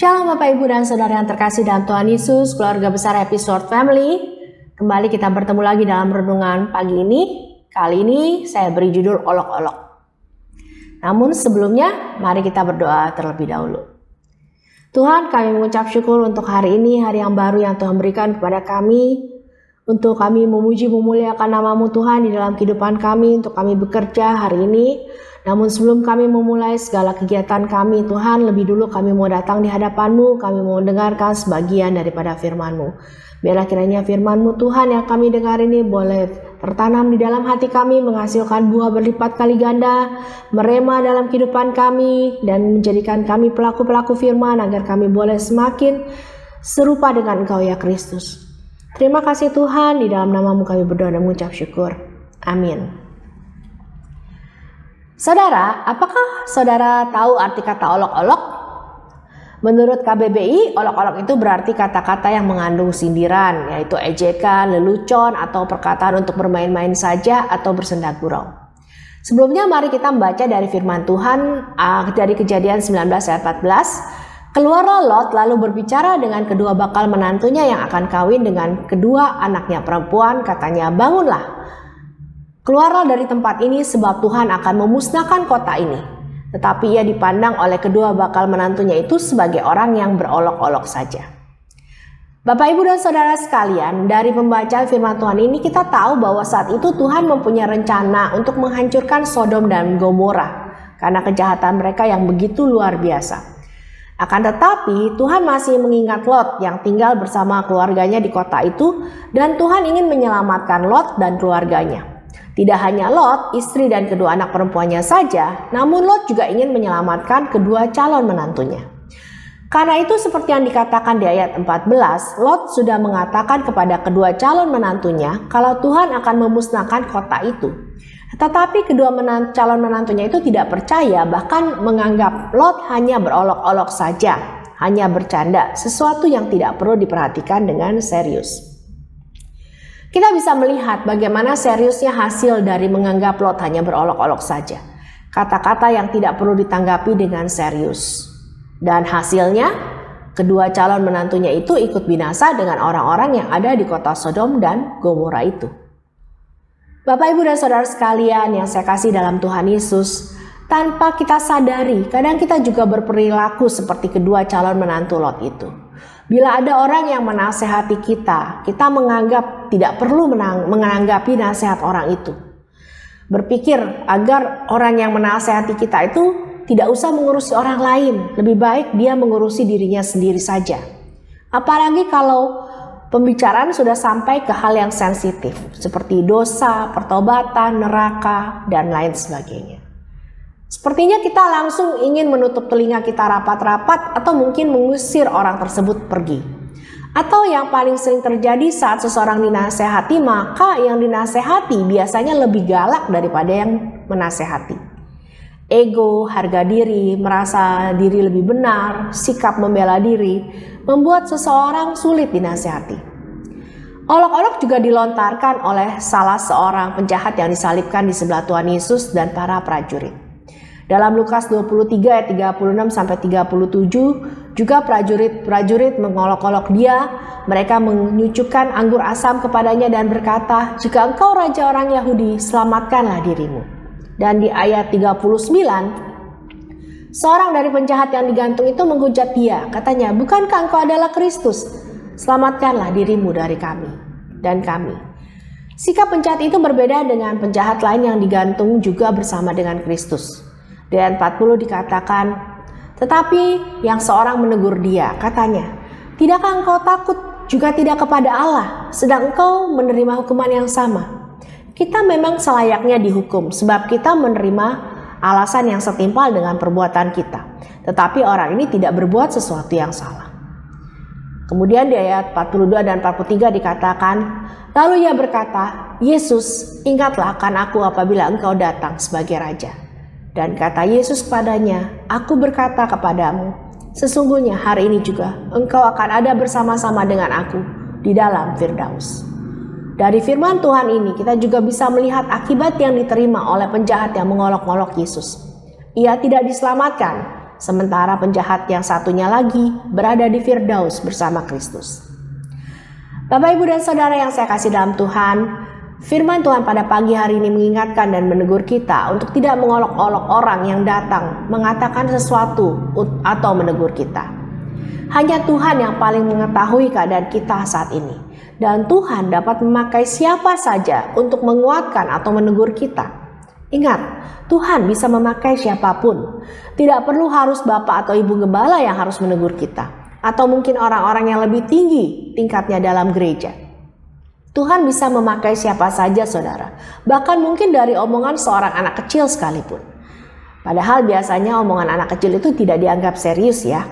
Shalom Bapak Ibu dan Saudara yang terkasih dalam Tuhan Yesus, keluarga besar Episode Family. Kembali kita bertemu lagi dalam renungan pagi ini. Kali ini saya beri judul olok-olok. Namun sebelumnya, mari kita berdoa terlebih dahulu. Tuhan, kami mengucap syukur untuk hari ini, hari yang baru yang Tuhan berikan kepada kami. Untuk kami memuji memuliakan nama-Mu Tuhan di dalam kehidupan kami, untuk kami bekerja hari ini. Namun sebelum kami memulai segala kegiatan kami, Tuhan, lebih dulu kami mau datang di hadapan-Mu, kami mau mendengarkan sebagian daripada firman-Mu. Biarlah kiranya firman-Mu Tuhan yang kami dengar ini boleh tertanam di dalam hati kami, menghasilkan buah berlipat kali ganda, merema dalam kehidupan kami, dan menjadikan kami pelaku-pelaku firman agar kami boleh semakin serupa dengan Engkau ya Kristus. Terima kasih Tuhan, di dalam nama-Mu kami berdoa dan mengucap syukur. Amin. Saudara, apakah saudara tahu arti kata olok-olok? Menurut KBBI, olok-olok itu berarti kata-kata yang mengandung sindiran, yaitu ejekan, lelucon, atau perkataan untuk bermain-main saja atau bersenda gurau. Sebelumnya mari kita membaca dari firman Tuhan dari Kejadian 19 ayat 14. Keluarlah Lot lalu berbicara dengan kedua bakal menantunya yang akan kawin dengan kedua anaknya perempuan, katanya, bangunlah. Keluarlah dari tempat ini sebab Tuhan akan memusnahkan kota ini. Tetapi ia dipandang oleh kedua bakal menantunya itu sebagai orang yang berolok-olok saja. Bapak, Ibu, dan Saudara sekalian, dari pembacaan firman Tuhan ini kita tahu bahwa saat itu Tuhan mempunyai rencana untuk menghancurkan Sodom dan Gomora karena kejahatan mereka yang begitu luar biasa. Akan tetapi Tuhan masih mengingat Lot yang tinggal bersama keluarganya di kota itu, dan Tuhan ingin menyelamatkan Lot dan keluarganya. Tidak hanya Lot, istri dan kedua anak perempuannya saja, namun Lot juga ingin menyelamatkan kedua calon menantunya. Karena itu seperti yang dikatakan di ayat 14, Lot sudah mengatakan kepada kedua calon menantunya kalau Tuhan akan memusnahkan kota itu. Tetapi kedua calon menantunya itu tidak percaya, bahkan menganggap Lot hanya berolok-olok saja, hanya bercanda, sesuatu yang tidak perlu diperhatikan dengan serius. Kita bisa melihat bagaimana seriusnya hasil dari menganggap Lot hanya berolok-olok saja. Kata-kata yang tidak perlu ditanggapi dengan serius. Dan hasilnya, kedua calon menantunya itu ikut binasa dengan orang-orang yang ada di kota Sodom dan Gomora itu. Bapak, Ibu, dan Saudara sekalian yang saya kasih dalam Tuhan Yesus, tanpa kita sadari, kadang kita juga berperilaku seperti kedua calon menantu Lot itu. Bila ada orang yang menasehati kita, kita menganggap tidak perlu menanggapi nasihat orang itu. Berpikir agar orang yang menasehati kita itu tidak usah mengurusi orang lain, lebih baik dia mengurusi dirinya sendiri saja. Apalagi kalau pembicaraan sudah sampai ke hal yang sensitif, seperti dosa, pertobatan, neraka, dan lain sebagainya. Sepertinya kita langsung ingin menutup telinga kita rapat-rapat atau mungkin mengusir orang tersebut pergi. Atau yang paling sering terjadi saat seseorang dinasehati, maka yang dinasehati biasanya lebih galak daripada yang menasehati. Ego, harga diri, merasa diri lebih benar, sikap membela diri, membuat seseorang sulit dinasehati. Olok-olok juga dilontarkan oleh salah seorang penjahat yang disalibkan di sebelah Tuhan Yesus dan para prajurit. Dalam Lukas 23 ayat 36 sampai 37 juga prajurit mengolok-olok dia. Mereka menyucukkan anggur asam kepadanya dan berkata, "Jika engkau raja orang Yahudi, selamatkanlah dirimu." Dan di ayat 39, seorang dari penjahat yang digantung itu menghujat dia, katanya, "Bukankah engkau adalah Kristus? Selamatkanlah dirimu dari kami dan kami." Sikap penjahat itu berbeda dengan penjahat lain yang digantung juga bersama dengan Kristus. Di ayat 40 dikatakan, tetapi yang seorang menegur dia, katanya, "Tidakkah engkau takut juga tidak kepada Allah, sedang engkau menerima hukuman yang sama?" Kita memang selayaknya dihukum, sebab kita menerima alasan yang setimpal dengan perbuatan kita. Tetapi orang ini tidak berbuat sesuatu yang salah. Kemudian di ayat 42 dan 43 dikatakan, lalu ia berkata, "Yesus, ingatlah akan aku apabila engkau datang sebagai Raja." Dan kata Yesus kepadanya, "Aku berkata kepadamu, sesungguhnya hari ini juga engkau akan ada bersama-sama dengan aku di dalam Firdaus." Dari firman Tuhan ini kita juga bisa melihat akibat yang diterima oleh penjahat yang mengolok-olok Yesus. Ia tidak diselamatkan, sementara penjahat yang satunya lagi berada di Firdaus bersama Kristus. Bapak, Ibu, dan Saudara yang saya kasih dalam Tuhan, firman Tuhan pada pagi hari ini mengingatkan dan menegur kita untuk tidak mengolok-olok orang yang datang mengatakan sesuatu atau menegur kita. Hanya Tuhan yang paling mengetahui keadaan kita saat ini. Dan Tuhan dapat memakai siapa saja untuk menguatkan atau menegur kita. Ingat, Tuhan bisa memakai siapapun. Tidak perlu harus Bapak atau Ibu Gembala yang harus menegur kita. Atau mungkin orang-orang yang lebih tinggi tingkatnya dalam gereja. Tuhan bisa memakai siapa saja, saudara. Bahkan mungkin dari omongan seorang anak kecil sekalipun. Padahal biasanya omongan anak kecil itu tidak dianggap serius ya.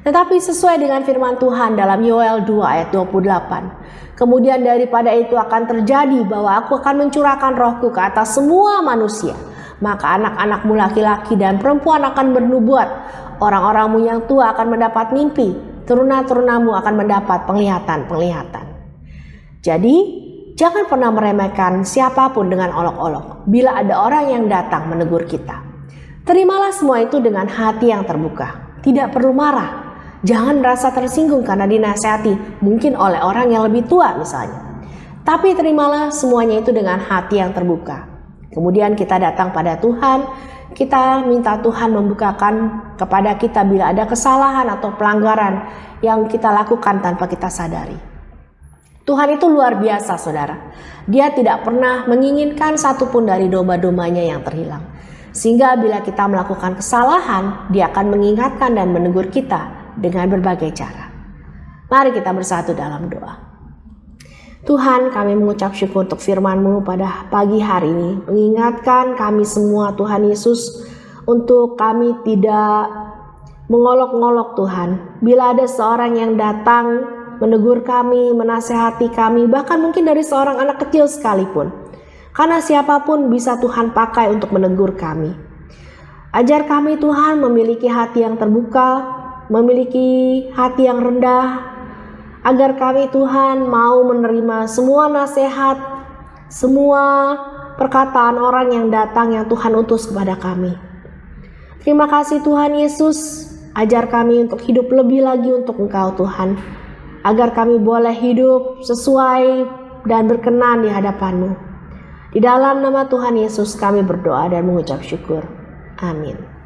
Tetapi sesuai dengan firman Tuhan dalam Yoel 2 ayat 28. Kemudian daripada itu akan terjadi bahwa aku akan mencurahkan rohku ke atas semua manusia. Maka anak-anakmu laki-laki dan perempuan akan bernubuat. Orang-orangmu yang tua akan mendapat mimpi. Teruna-terunamu akan mendapat penglihatan-penglihatan. Jadi, jangan pernah meremehkan siapapun dengan olok-olok bila ada orang yang datang menegur kita. Terimalah semua itu dengan hati yang terbuka. Tidak perlu marah. Jangan merasa tersinggung karena dinasihati, mungkin oleh orang yang lebih tua misalnya. Tapi terimalah semuanya itu dengan hati yang terbuka. Kemudian kita datang pada Tuhan, kita minta Tuhan membukakan kepada kita bila ada kesalahan atau pelanggaran yang kita lakukan tanpa kita sadari. Tuhan itu luar biasa, saudara. Dia tidak pernah menginginkan satupun dari domba-dombanya yang terhilang. Sehingga bila kita melakukan kesalahan, Dia akan mengingatkan dan menegur kita dengan berbagai cara. Mari kita bersatu dalam doa. Tuhan, kami mengucap syukur untuk firman-Mu pada pagi hari ini. Mengingatkan kami semua, Tuhan Yesus, untuk kami tidak mengolok-ngolok Tuhan. Bila ada seorang yang datang menegur kami, menasehati kami, bahkan mungkin dari seorang anak kecil sekalipun. Karena siapapun bisa Tuhan pakai untuk menegur kami. Ajar kami Tuhan memiliki hati yang terbuka, memiliki hati yang rendah, agar kami Tuhan mau menerima semua nasihat, semua perkataan orang yang datang yang Tuhan utus kepada kami. Terima kasih Tuhan Yesus, ajar kami untuk hidup lebih lagi untuk Engkau Tuhan, agar kami boleh hidup sesuai dan berkenan di hadapan-Mu. Di dalam nama Tuhan Yesus kami berdoa dan mengucap syukur. Amin.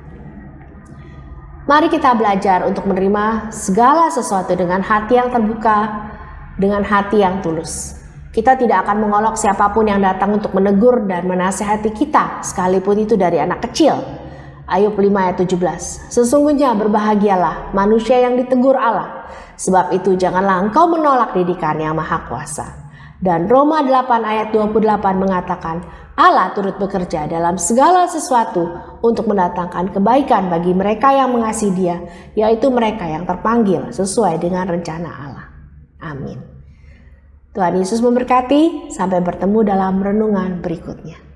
Mari kita belajar untuk menerima segala sesuatu dengan hati yang terbuka, dengan hati yang tulus. Kita tidak akan mengolok siapapun yang datang untuk menegur dan menasihati kita, sekalipun itu dari anak kecil. Ayub 5 ayat 17. Sesungguhnya berbahagialah manusia yang ditegur Allah, sebab itu janganlah engkau menolak didikan yang Maha Kuasa. Dan Roma 8 ayat 28 mengatakan, Allah turut bekerja dalam segala sesuatu untuk mendatangkan kebaikan bagi mereka yang mengasihi Dia, yaitu mereka yang terpanggil sesuai dengan rencana Allah. Amin. Tuhan Yesus memberkati. Sampai bertemu dalam renungan berikutnya.